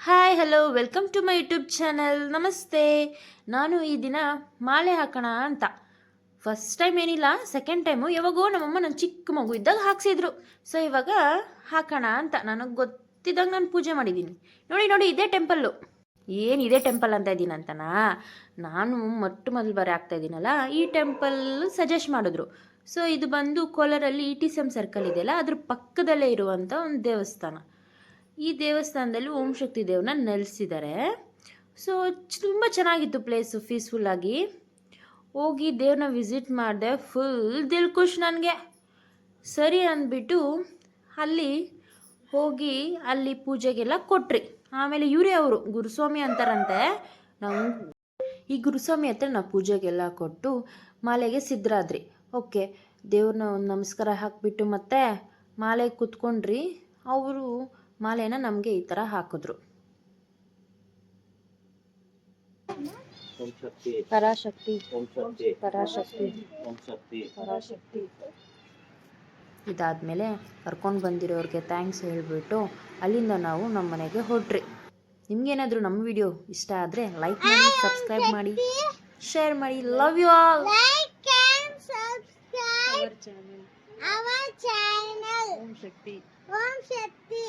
Hi hello welcome to my YouTube channel. ನಮಸ್ತೆ. ನಾನು ಈ ದಿನ ಮಾಲೆ ಹಾಕೋಣ ಅಂತ ಫಸ್ಟ್ ಟೈಮ್ ಏನಿಲ್ಲ, ಸೆಕೆಂಡ್ ಟೈಮು. ಯಾವಾಗೋ ನಮ್ಮಮ್ಮ ನನ್ನ ಚಿಕ್ಕ ಮಗು ಇದ್ದಾಗ ಹಾಕ್ಸಿದ್ರು. ಸೊ ಇವಾಗ ಹಾಕೋಣ ಅಂತ ನನಗೆ ಗೊತ್ತಿದ್ದಾಗ ನಾನು ಪೂಜೆ ಮಾಡಿದ್ದೀನಿ. ನೋಡಿ ನೋಡಿ, ಇದೇ ಟೆಂಪಲ್ಲು. ಏನು ಇದೇ ಟೆಂಪಲ್ ಅಂತ ಇದ್ದೀನಿ ಅಂತನಾ? ನಾನು ಮೊದಲು ಬಾರಿ ಆಗ್ತಾ ಇದ್ದೀನಲ್ಲ, ಈ ಟೆಂಪಲ್ ಸಜೆಸ್ಟ್ ಮಾಡಿದ್ರು. ಸೊ ಇದು ಬಂದು ಕೋಲಾರಲ್ಲಿ ETCM ಸರ್ಕಲ್ ಇದೆಯಲ್ಲ, ಅದ್ರ ಪಕ್ಕದಲ್ಲೇ ಇರುವಂಥ ಒಂದು ದೇವಸ್ಥಾನ. ಈ ದೇವಸ್ಥಾನದಲ್ಲಿ ಓಂ ಶಕ್ತಿ ದೇವ್ರನ್ನ ನೆಲೆಸಿದ್ದಾರೆ. ಸೊ ತುಂಬ ಚೆನ್ನಾಗಿತ್ತು ಪ್ಲೇಸು, ಪೀಸ್ಫುಲ್ಲಾಗಿ. ಹೋಗಿ ದೇವ್ರನ್ನ ವಿಸಿಟ್ ಮಾಡಿದೆ. ಫುಲ್ ದಿಲ್ ಖುಷ್ ನನಗೆ. ಸರಿ ಅಂದ್ಬಿಟ್ಟು ಅಲ್ಲಿ ಹೋಗಿ ಅಲ್ಲಿ ಪೂಜೆಗೆಲ್ಲ ಕೊಟ್ರಿ. ಆಮೇಲೆ ಇವರೇ ಅವರು ಗುರುಸ್ವಾಮಿ ಅಂತಾರಂತೆ. ನಾವು ಈ ಗುರುಸ್ವಾಮಿ ಹತ್ರ ನಾವು ಪೂಜೆಗೆಲ್ಲ ಕೊಟ್ಟು ಮಾಲೆಗೆ ಸಿದ್ಧರಾದ್ರಿ. ಓಕೆ, ದೇವ್ರನ್ನ ಒಂದು ನಮಸ್ಕಾರ ಹಾಕಿಬಿಟ್ಟು ಮತ್ತೆ ಮಾಲೆ ಕೂತ್ಕೊಂಡ್ರಿ. ಅವರು ಮಾಲೆನ ನಮಗೆ ಈ ಥರ ಹಾಕಿದ್ರು. ಪರಾಶಕ್ತಿ ಪರಾಶಕ್ತಿ ಪರಾಶಕ್ತಿ. ಇದಾದಮೇಲೆ ಕರ್ಕೊಂಡು ಬಂದಿರೋರಿಗೆ ಥ್ಯಾಂಕ್ಸ್ ಹೇಳಿಬಿಟ್ಟು ಅಲ್ಲಿಂದ ನಾವು ನಮ್ಮ ಮನೆಗೆ ಹೊರಟ್ರಿ. ನಿಮ್ಗೇನಾದರೂ ನಮ್ಮ ವಿಡಿಯೋ ಇಷ್ಟ ಆದರೆ ಲೈಕ್ ಮಾಡಿ, ಸಬ್ಸ್ಕ್ರೈಬ್ ಮಾಡಿ, ಶೇರ್ ಮಾಡಿ. Love you all. our channel. Om Shakti.